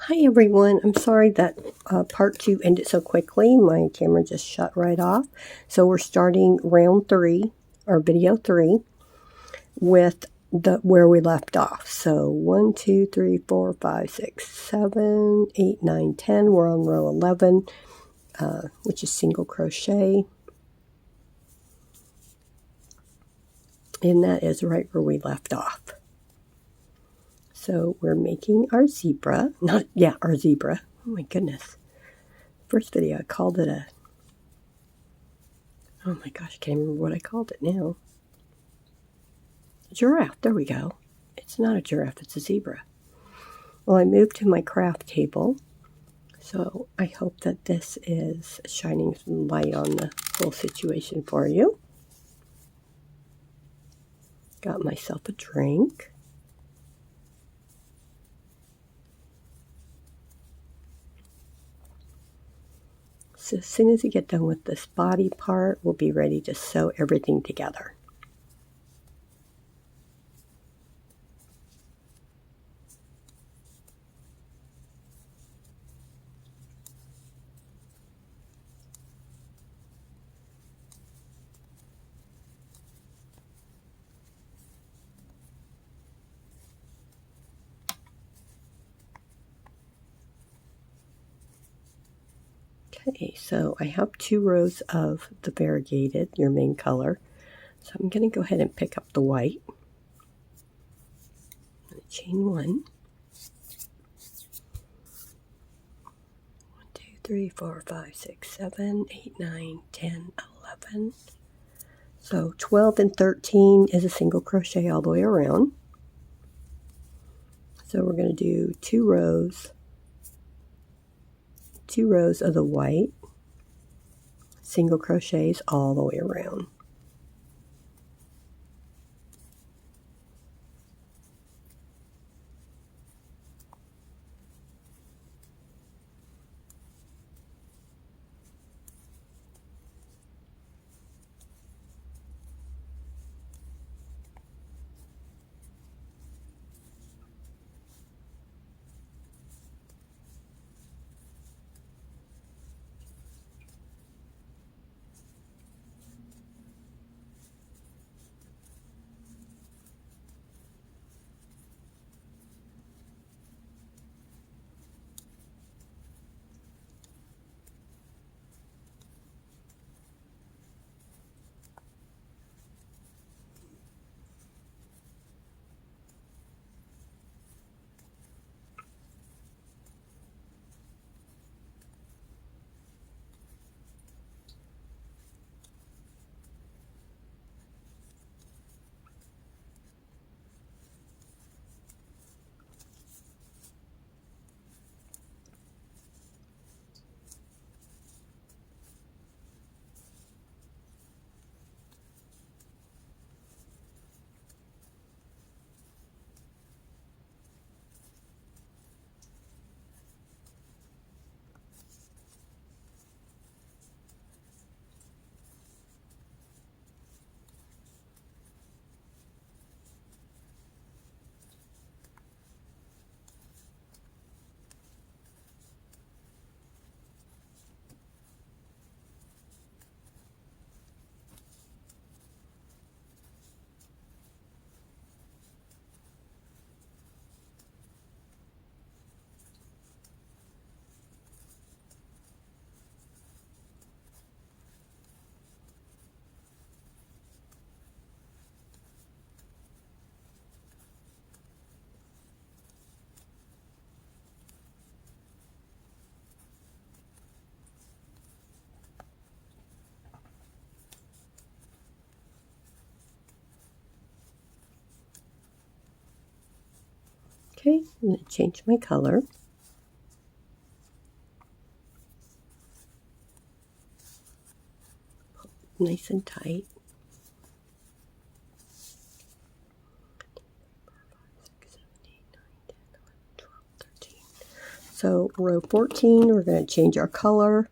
Hi everyone, I'm sorry that part 2 ended so quickly. My camera just shut right off. So we're starting round 3, or video 3, with where we left off. So 1, 2, 3, 4, 5, 6, 7, 8, 9, 10. We're on row 11, which is single crochet. And that is right where we left off. So we're making our zebra. Our zebra. Oh my goodness. First video I called it a... Oh my gosh, I can't remember what I called it now. A giraffe, there we go. It's not a giraffe, it's a zebra. Well, I moved to my craft table, so I hope that this is shining some light on the whole situation for you. Got myself a drink. So as soon as we get done with this body part, we'll be ready to sew everything together. Okay, so I have 2 rows of the variegated, your main color. So I'm going to go ahead and pick up the white. Chain 1. 1, 2, 3, 4, 5, 6, 7, 8, 9, 10, 11. So 12 and 13 is a single crochet all the way around. So we're going to do 2 rows of the white, single crochets all the way around. Okay, I'm going to change my color. Nice and tight. 13. So row 14, we're going to change our color.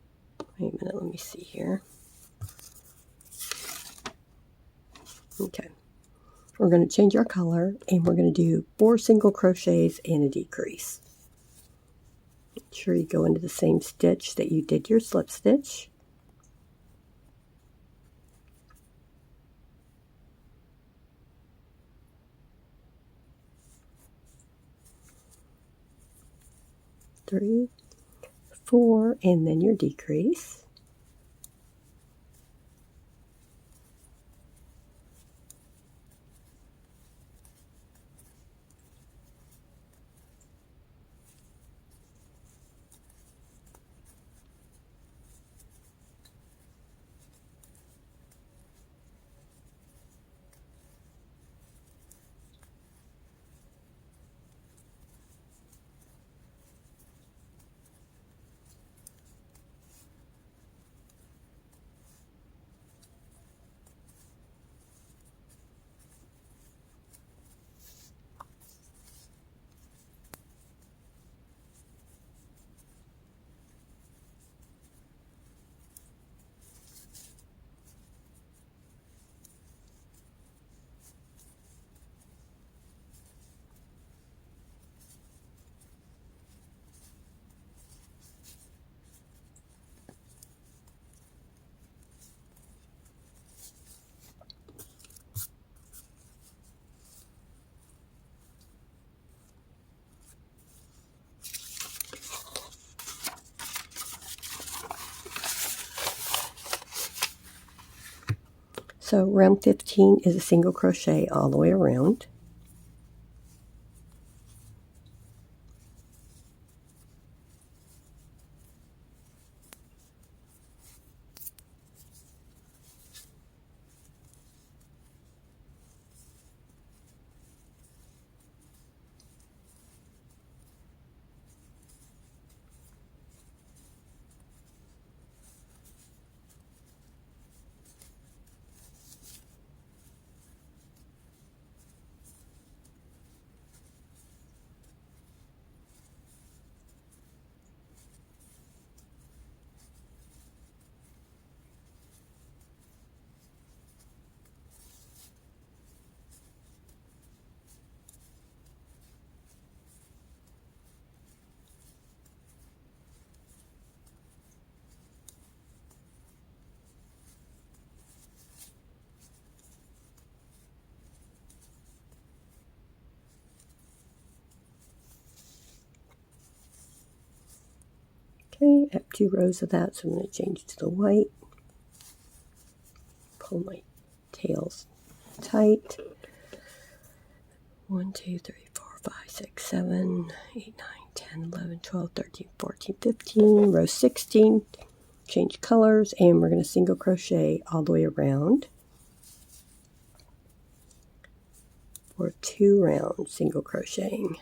Wait a minute, let me see here. Okay, we're going to change our color and we're going to do 4 single crochets and a decrease. Make sure you go into the same stitch that you did your slip stitch. Three, 4, and then your decrease. So round 15 is a single crochet all the way around. Okay, I have 2 rows of that, so I'm going to change to the white. Pull my tails tight. 1, 2, 3, 4, 5, 6, 7, 8, 9, 10, 11, 12, 13, 14, 15, row 16. Change colors, and we're going to single crochet all the way around for 2 rounds single crocheting.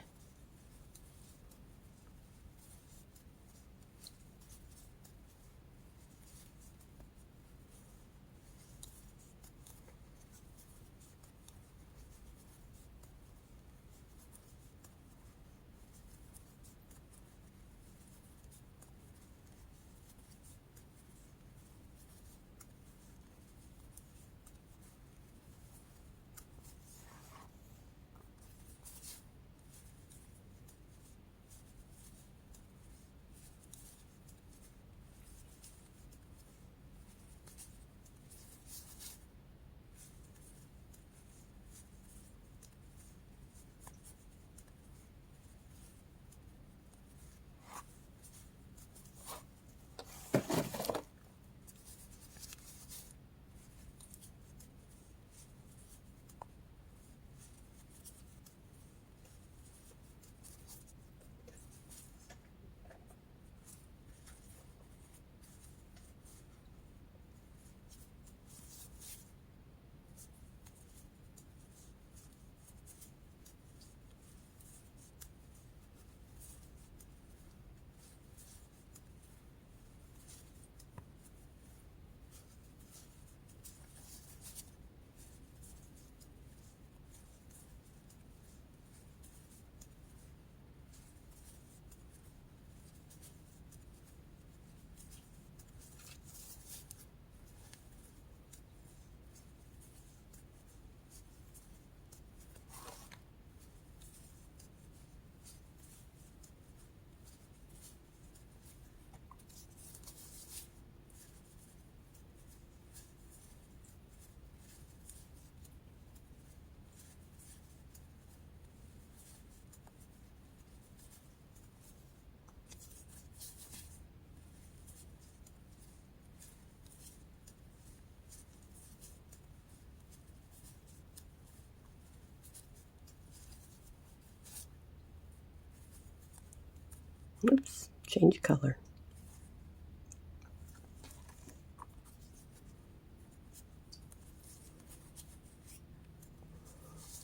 Oops, change color.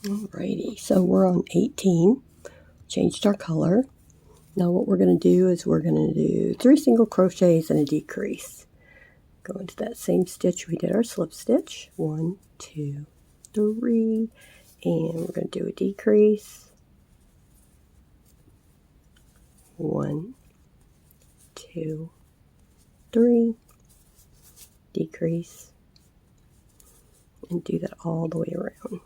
Alrighty, so we're on 18. Changed our color. Now what we're going to do is we're going to do 3 single crochets and a decrease. Go into that same stitch we did our slip stitch. 1, 2, 3, and we're going to do a decrease. 1, 2, 3, decrease, and do that all the way around.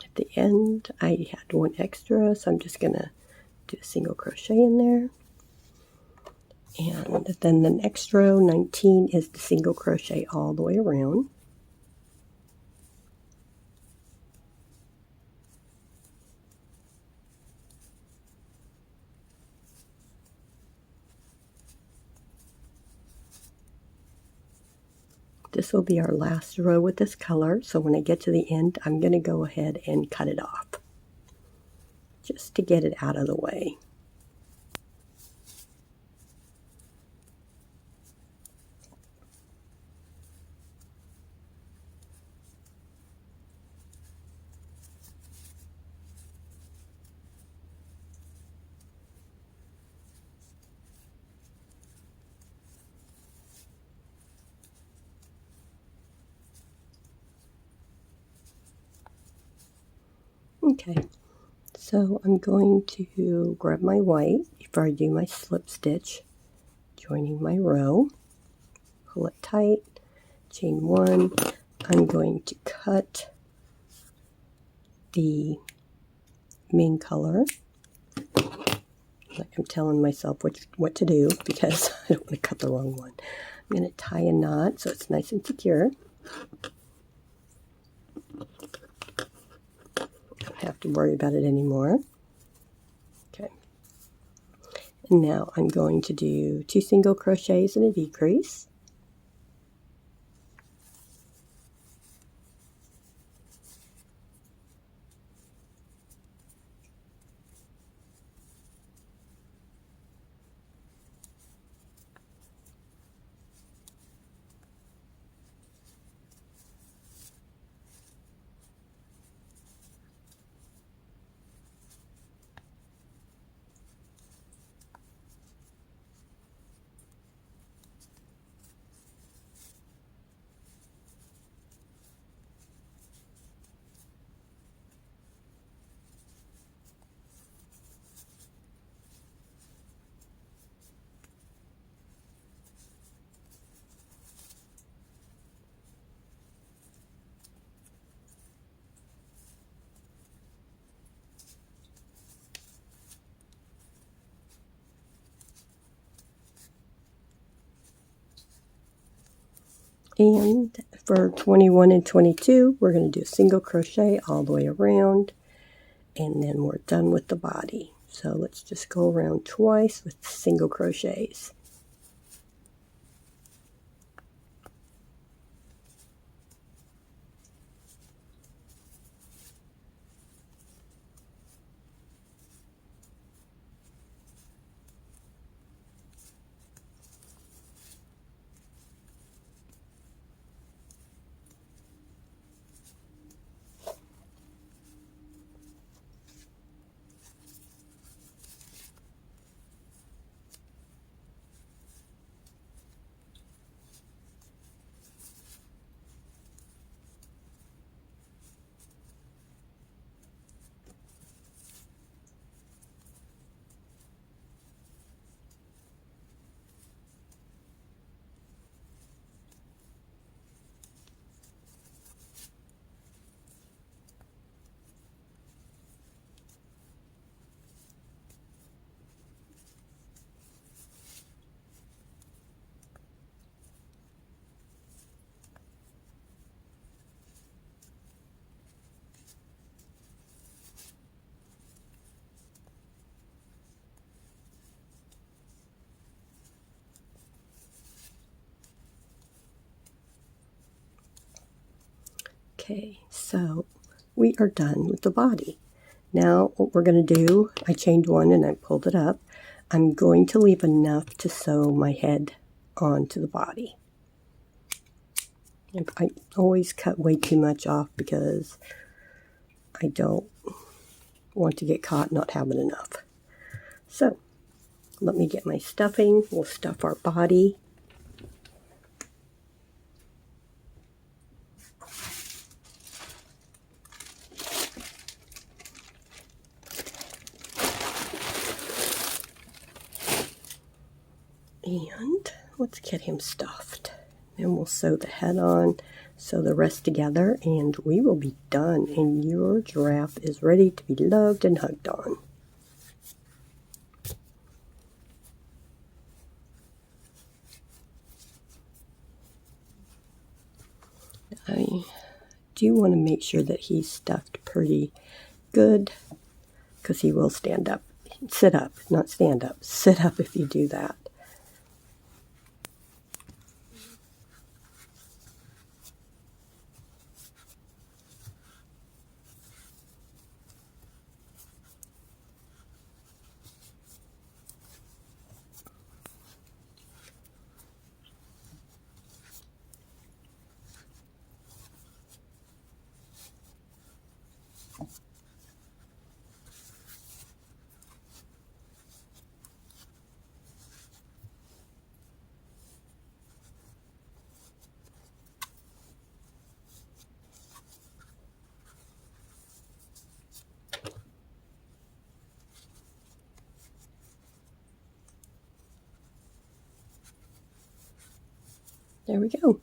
At the end, I had 1 extra, so I'm just going to do a single crochet in there. And then the next row, 19, is the single crochet all the way around. This will be our last row with this color, so when I get to the end, I'm going to go ahead and cut it off, just to get it out of the way. Okay, so I'm going to grab my white before I do my slip stitch, joining my row, pull it tight, chain 1. I'm going to cut the main color, like I'm telling myself what to do because I don't want to cut the wrong one. I'm going to tie a knot so it's nice and secure. Don't have to worry about it anymore. Okay. And now I'm going to do 2 single crochets and a decrease. And for 21 and 22, we're going to do a single crochet all the way around, and then we're done with the body. So let's just go around twice with single crochets. Okay, so we are done with the body. Now what we're going to do, I chained one and I pulled it up. I'm going to leave enough to sew my head onto the body. I always cut way too much off because I don't want to get caught not having enough. So let me get my stuffing. We'll stuff our body. And let's get him stuffed. Then we'll sew the head on, sew the rest together, and we will be done. And your giraffe is ready to be loved and hugged on. I do want to make sure that he's stuffed pretty good, because he will stand up. Sit up, not stand up. Sit up if you do that. There we go.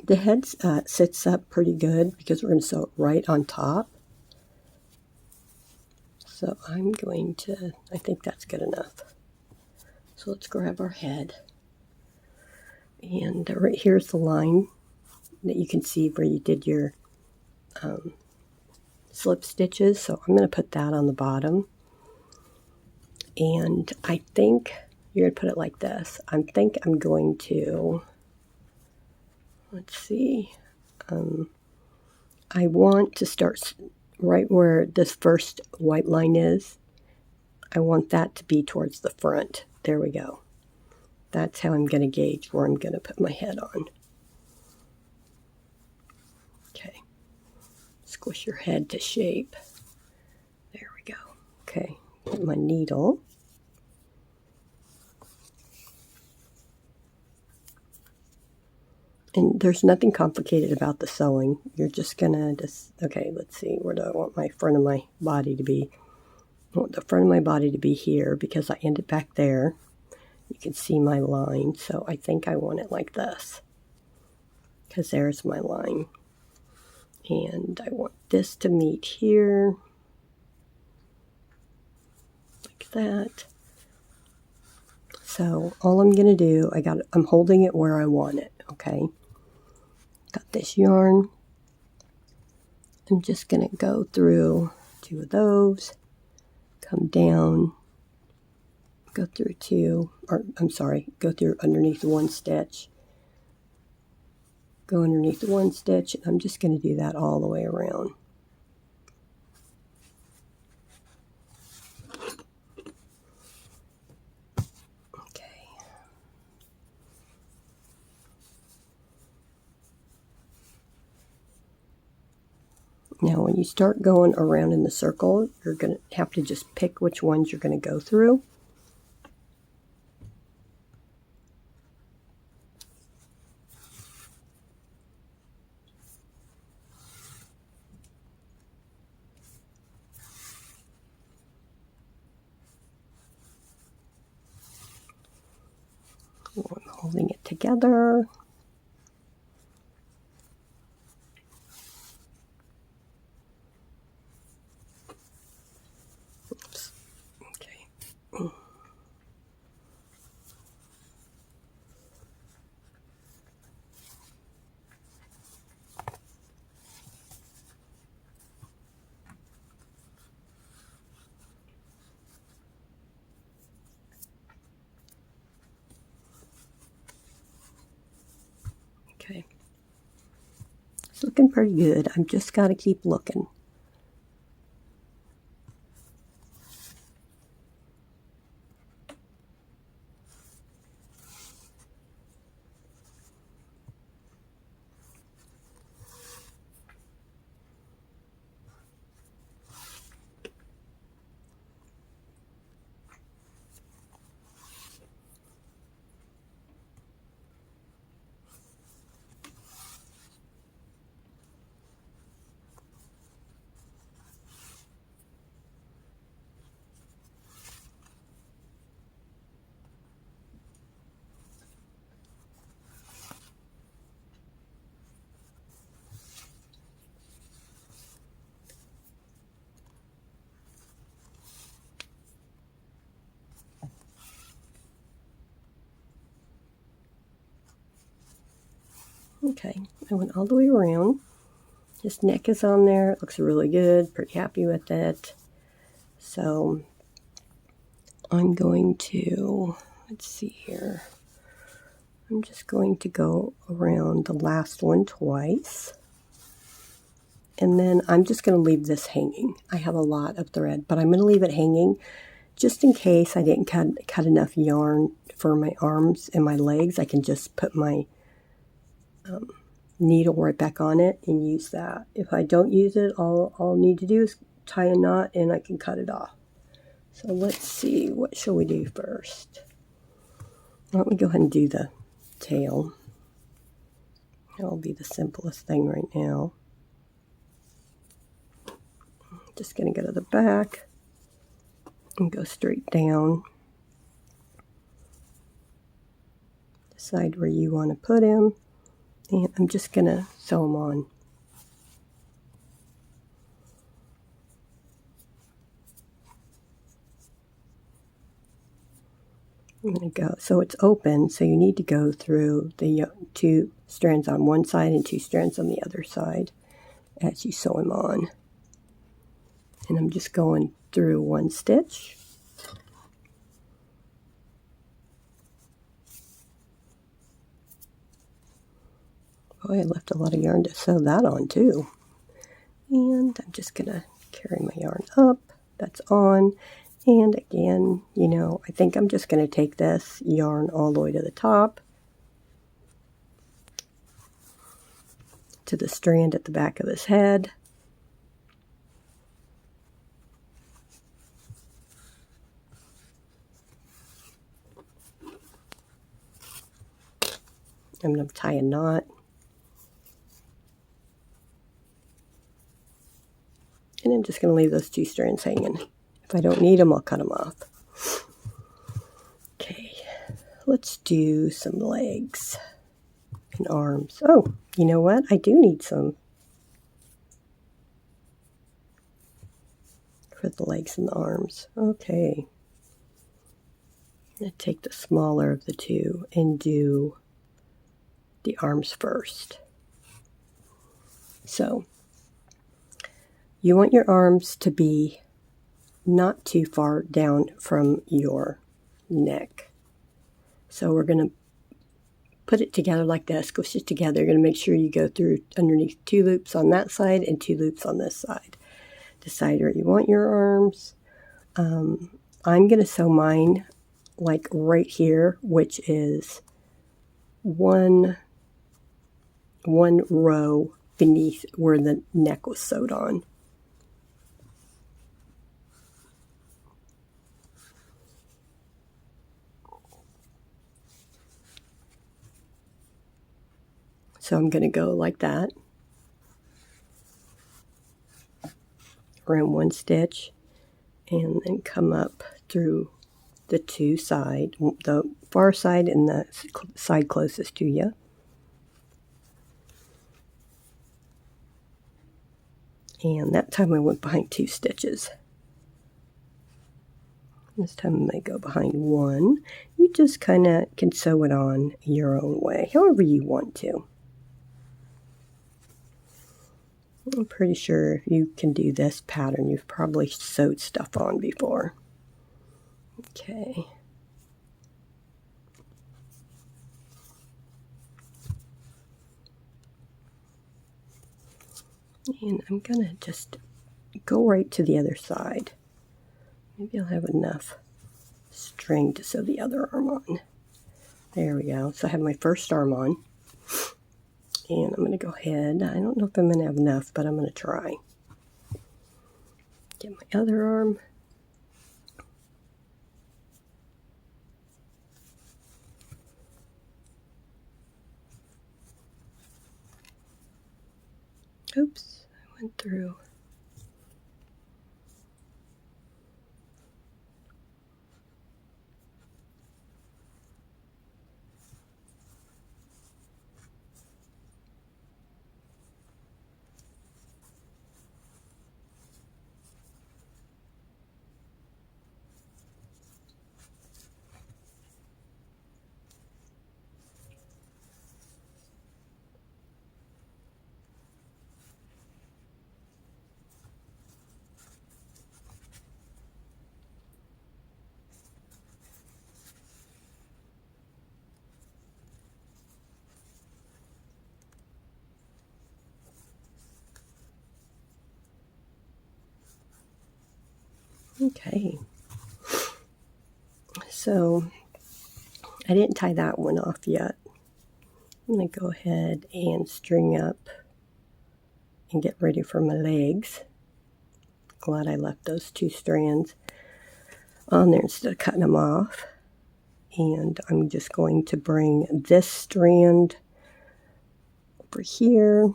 The head sits up pretty good because we're going to sew it right on top. So I'm going to, I think that's good enough. So let's grab our head. And right here's the line that you can see where you did your slip stitches. So I'm going to put that on the bottom. And I think you're going to put it like this. I think I'm going to, let's see. I want to start right where this first white line is. I want that to be towards the front. There we go. That's how I'm going to gauge where I'm going to put my head on. Okay. Squish your head to shape. There we go. Okay. Get my needle. And there's nothing complicated about the sewing. You're just going to okay, let's see. Where do I want my front of my body to be? I want the front of my body to be here because I end it back there. You can see my line. So I think I want it like this because there's my line. And I want this to meet here. Like that. So all I'm going to do, I'm holding it where I want it, okay? Got this yarn. I'm just going to go through 2 of those, come down, go through 2, or I'm sorry, go through underneath 1 stitch, go underneath 1 stitch, and I'm just going to do that all the way around. Okay. Now when you start going around in the circle, you're going to have to just pick which ones you're going to go through. I'm holding it together. Oops. Okay. It's looking pretty good. I've just got to keep looking. Okay, I went all the way around. His neck is on there. It looks really good. Pretty happy with it. So I'm going to, let's see here. I'm just going to go around the last one twice. And then I'm just going to leave this hanging. I have a lot of thread, but I'm going to leave it hanging just in case I didn't cut enough yarn for my arms and my legs. I can just put my needle right back on it and use that. If I don't use it, all I'll need to do is tie a knot and I can cut it off. So let's see, what shall we do first? Why don't we go ahead and do the tail? That'll be the simplest thing right now. Just going to go to the back and go straight down. Decide where you want to put him. And I'm just going to sew them on. I'm going to go, so it's open, so you need to go through the 2 strands on one side and 2 strands on the other side as you sew them on. And I'm just going through 1 stitch. Oh, I left a lot of yarn to sew that on too. And I'm just going to carry my yarn up. That's on. And again, you know, I think I'm just going to take this yarn all the way to the top, to the strand at the back of his head. I'm going to tie a knot. And I'm just going to leave those 2 strands hanging. If I don't need them, I'll cut them off. Okay, let's do some legs and arms. Oh, you know what? I do need some for the legs and the arms. Okay. I'm going to take the smaller of the 2 and do the arms first. So, you want your arms to be not too far down from your neck. So we're going to put it together like this, squish it together. You're going to make sure you go through underneath 2 loops on that side and 2 loops on this side. Decide where you want your arms. I'm going to sew mine like right here, which is one row beneath where the neck was sewed on. So I'm going to go like that, around 1 stitch, and then come up through the 2 sides, the far side and the side closest to you. And that time I went behind 2 stitches. This time I'm going to go behind 1. You just kind of can sew it on your own way, however you want to. I'm pretty sure if you can do this pattern, you've probably sewed stuff on before. Okay. And I'm going to just go right to the other side. Maybe I'll have enough string to sew the other arm on. There we go. So I have my first arm on. And I'm going to go ahead. I don't know if I'm going to have enough, but I'm going to try. Get my other arm. Oops, I went through. Okay. So I didn't tie that one off yet. I'm going to go ahead and string up and get ready for my legs. Glad I left those 2 strands on there instead of cutting them off. And I'm just going to bring this strand over here,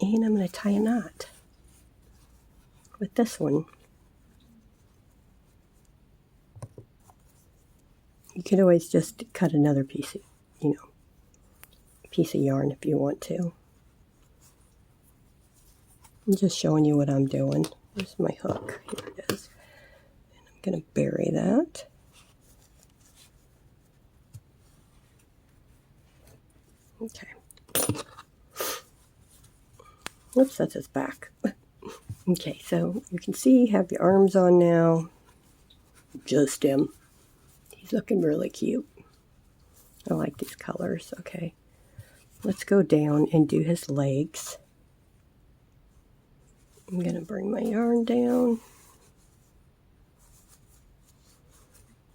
and I'm going to tie a knot with this one. You could always just cut another piece of, piece of yarn if you want to. I'm just showing you what I'm doing. Where's my hook? Here it is. And I'm going to bury that. Okay. Oops, that's his back. Okay, so you can see you have your arms on now. Just him. He's looking really cute. I like these colors. Okay. Let's go down and do his legs. I'm going to bring my yarn down.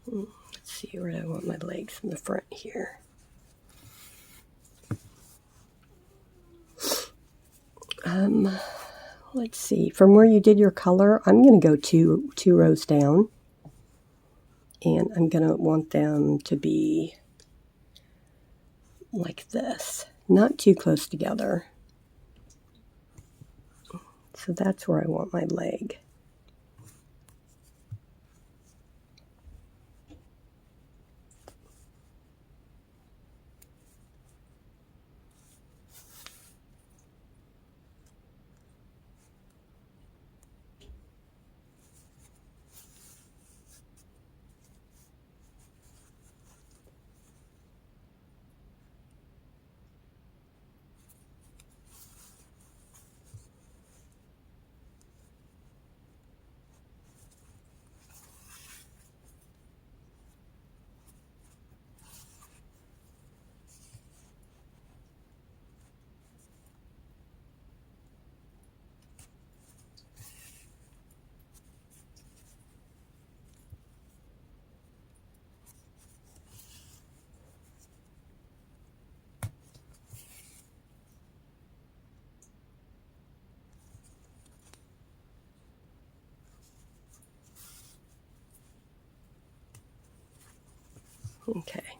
Let's see where I want my legs in the front here. Let's see. From where you did your color, I'm going to go two rows down. And I'm going to want them to be like this. Not too close together. So that's where I want my leg. Okay.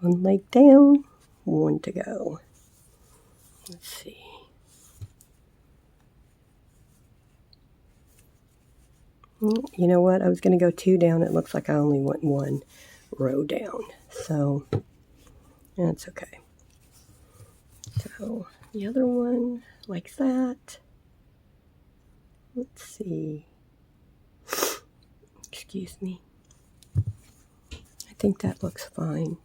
One leg down, one to go. Let's see. You know what? I was going to go 2 down. It looks like I only went 1 row down. So that's okay. So the other one, like that. Let's see. Excuse me. I think that looks fine.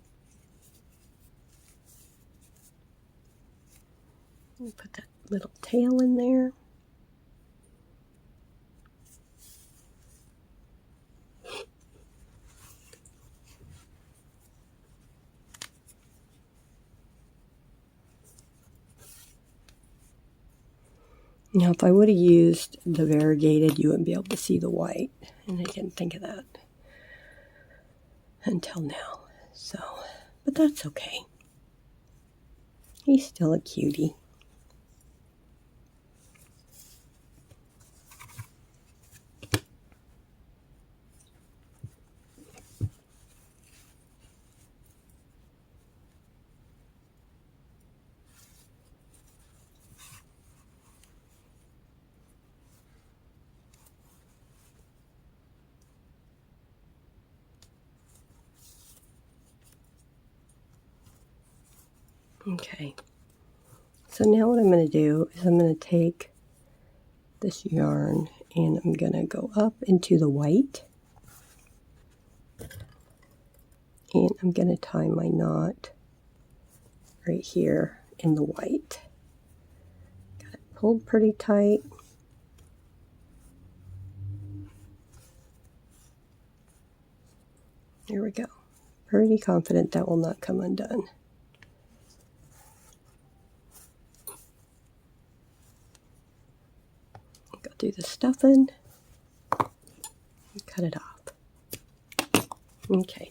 Put that little tail in there. Now, if I would have used the variegated, you wouldn't be able to see the white. And I didn't think of that until now. So, but that's okay. He's still a cutie. Okay, so now what I'm going to do is I'm going to take this yarn and I'm going to go up into the white, and I'm going to tie my knot right here in the white. Got it pulled pretty tight. There we go. Pretty confident that will not come undone. Go through the stuffing and cut it off. Okay.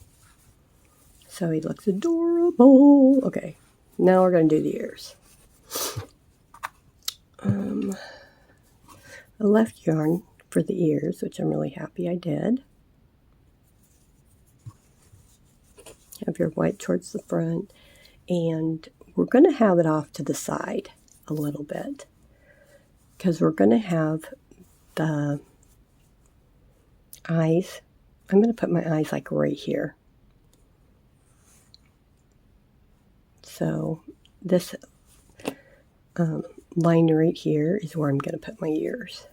So he looks adorable. Okay, now we're going to do the ears. I left yarn for the ears, which I'm really happy I did. Have your white towards the front, and we're going to have it off to the side a little bit because we're going to have the eyes. I'm going to put my eyes like right here. So this line right here is where I'm going to put my ears.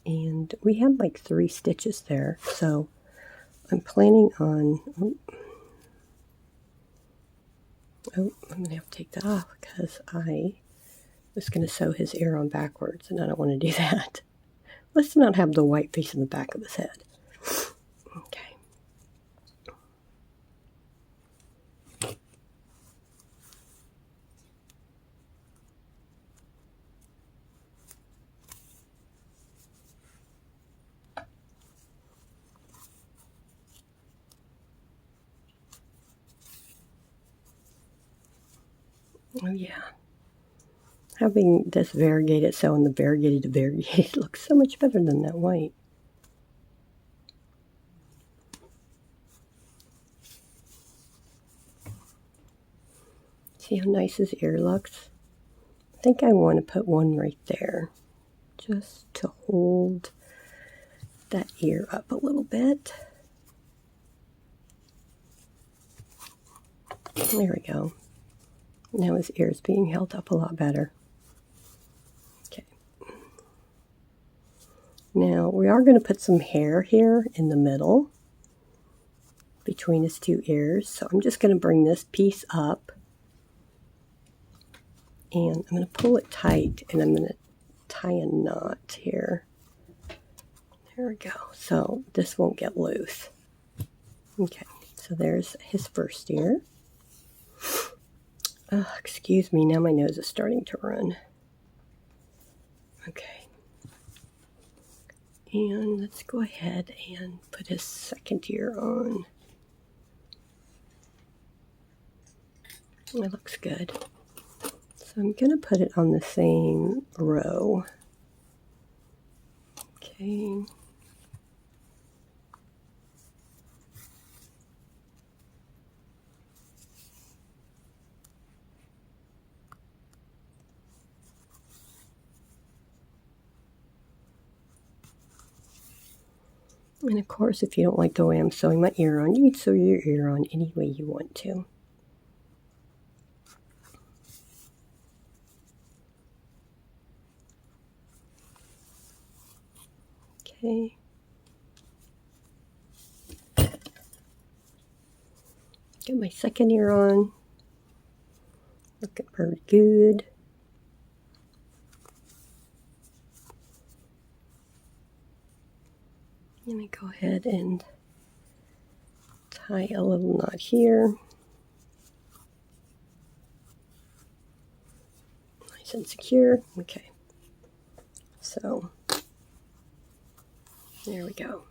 And we had like 3 stitches there, so I'm planning on, I'm going to have to take that off because I was going to sew his ear on backwards, and I don't want to do that. Let's not have the white facing the back of his head. Okay. Oh yeah. Having this variegated sew and the variegated to variegated looks so much better than that white. See how nice his ear looks? I think I want to put one right there just to hold that ear up a little bit. There we go. Now his ear is being held up a lot better. Okay. Now we are going to put some hair here in the middle between his 2 ears. So I'm just going to bring this piece up and I'm going to pull it tight, and I'm going to tie a knot here. There we go. So this won't get loose. Okay, so there's his first ear. Oh, excuse me, now my nose is starting to run. Okay. And let's go ahead and put his second ear on. That looks good. So I'm going to put it on the same row. Okay. And of course, if you don't like the way I'm sewing my ear on, you can sew your ear on any way you want to. Okay. Get my second ear on. Looking pretty good. Let me go ahead and tie a little knot here. 100% secure. Okay. So there we go.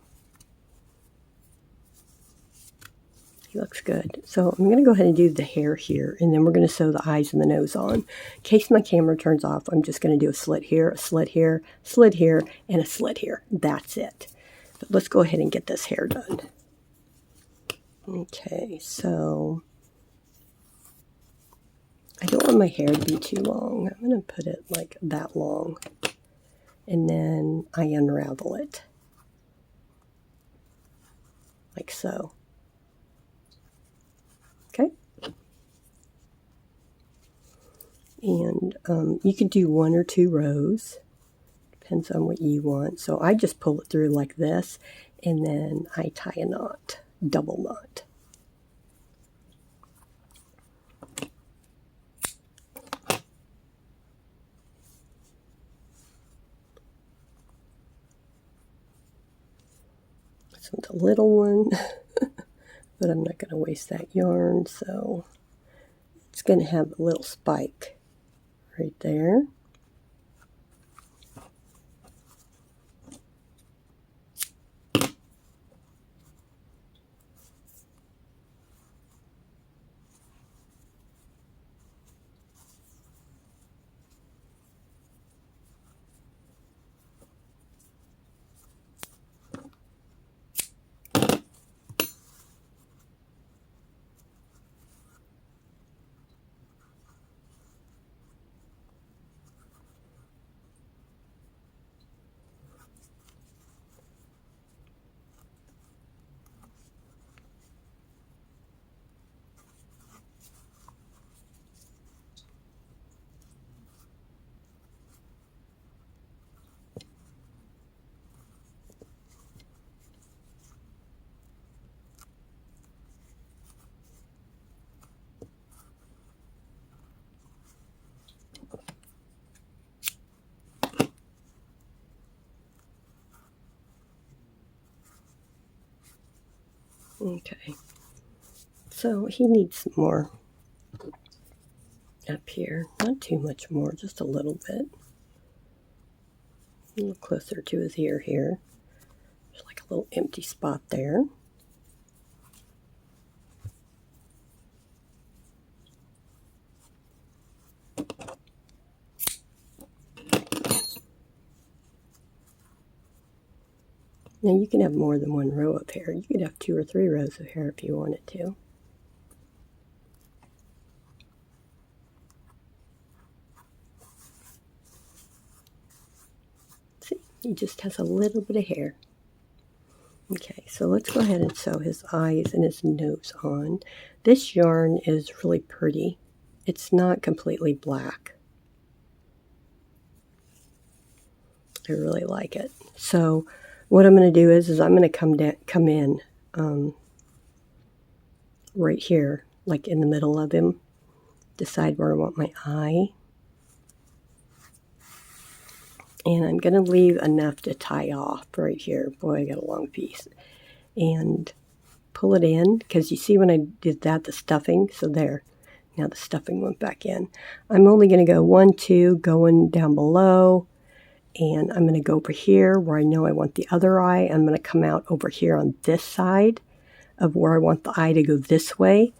He looks good. So I'm going to go ahead and do the hair here, and then we're going to sew the eyes and the nose on. In case my camera turns off, I'm just going to do a slit here, a slit here, slit here, and a slit here. That's it. But let's go ahead and get this hair done. Okay, so I don't want my hair to be too long. I'm going to put it like that long, and then I unravel it like so. Okay. And you could do 1 or 2 rows. Depends on what you want. So I just pull it through like this, and then I tie a knot, double knot. This one's a little one, but I'm not going to waste that yarn, so it's going to have a little spike right there. Okay, so he needs some more up here. Not too much more, just a little bit. A little closer to his ear here. There's like a little empty spot there. Now you can have more than 1 row of hair. You could have 2 or 3 rows of hair if you wanted to. See, he just has a little bit of hair. Okay, so let's go ahead and sew his eyes and his nose on. This yarn is really pretty. It's not completely black. I really like it. So what I'm going to do is I'm going to come in right here, like in the middle of him. Decide where I want my eye. And I'm going to leave enough to tie off right here. Boy, I got a long piece. And pull it in, because you see when I did that, the stuffing, so there. Now the stuffing went back in. I'm only going to go 1, 2, going down below. And I'm going to go over here where I know I want the other eye. I'm going to come out over here on this side of where I want the eye to go this way,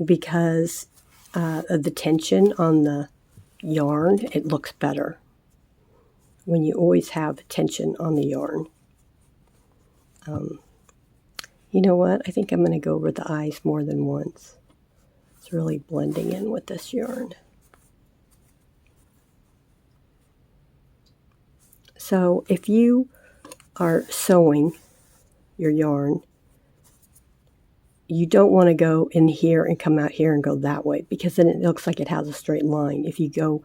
because of the tension on the yarn. It looks better when you always have tension on the yarn. You know what? I think I'm going to go over the eyes more than once. It's really blending in with this yarn. So if you are sewing your yarn, you don't want to go in here and come out here and go that way, because then it looks like it has a straight line. If you go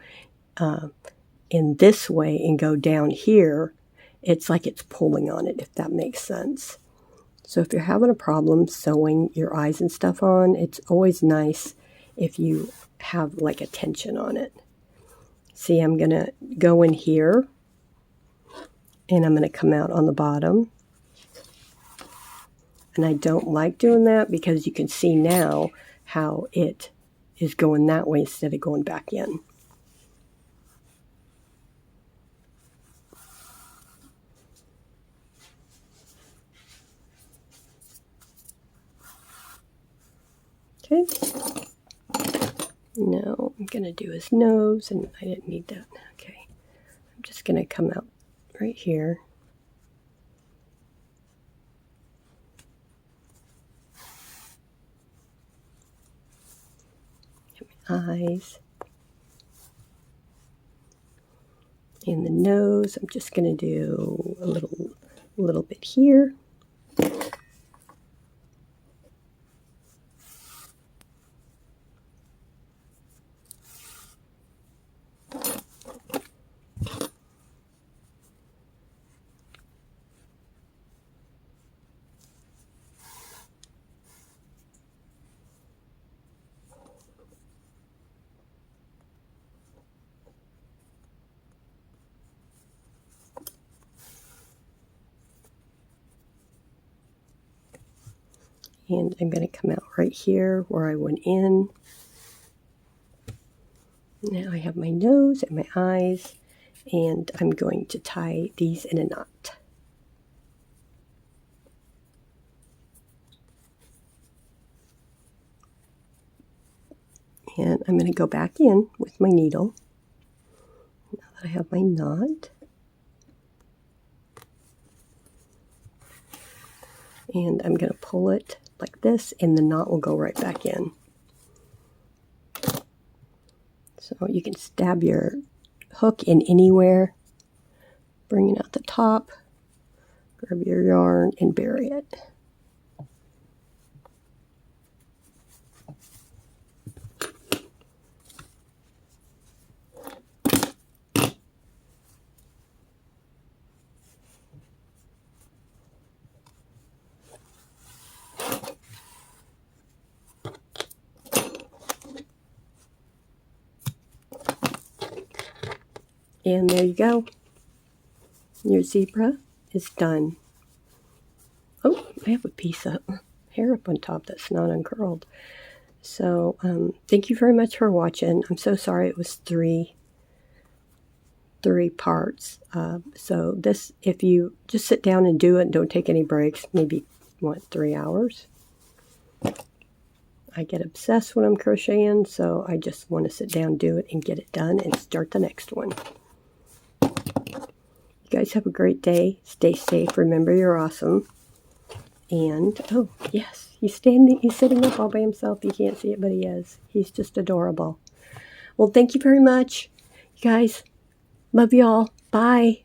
in this way and go down here, it's like it's pulling on it, if that makes sense. So if you're having a problem sewing your eyes and stuff on, it's always nice if you have like a tension on it. See, I'm going to go in here, and I'm going to come out on the bottom. And I don't like doing that, because you can see now how it is going that way instead of going back in. Okay. Now I'm going to do his nose, and I didn't need that. Okay. I'm just going to come out right here. Get my eyes. And the nose, I'm just going to do a little bit here. And I'm going to come out right here where I went in. Now I have my nose and my eyes, and I'm going to tie these in a knot. And I'm going to go back in with my needle. Now that I have my knot. And I'm going to pull it like this, and the knot will go right back in. So you can stab your hook in anywhere, bring it out the top, grab your yarn, and bury it. And there you go. Your zebra is done. Oh, I have a piece of hair up on top that's not uncurled. So thank you very much for watching. I'm so sorry it was three parts. So this, if you just sit down and do it and don't take any breaks, maybe, 3 hours? I get obsessed when I'm crocheting, so I just want to sit down, do it, and get it done and start the next one. You guys have a great day. Stay safe. Remember, you're awesome. And, oh, yes, he's sitting up all by himself. You can't see it, but he is. He's just adorable. Well, thank you very much. You guys, love you all. Bye.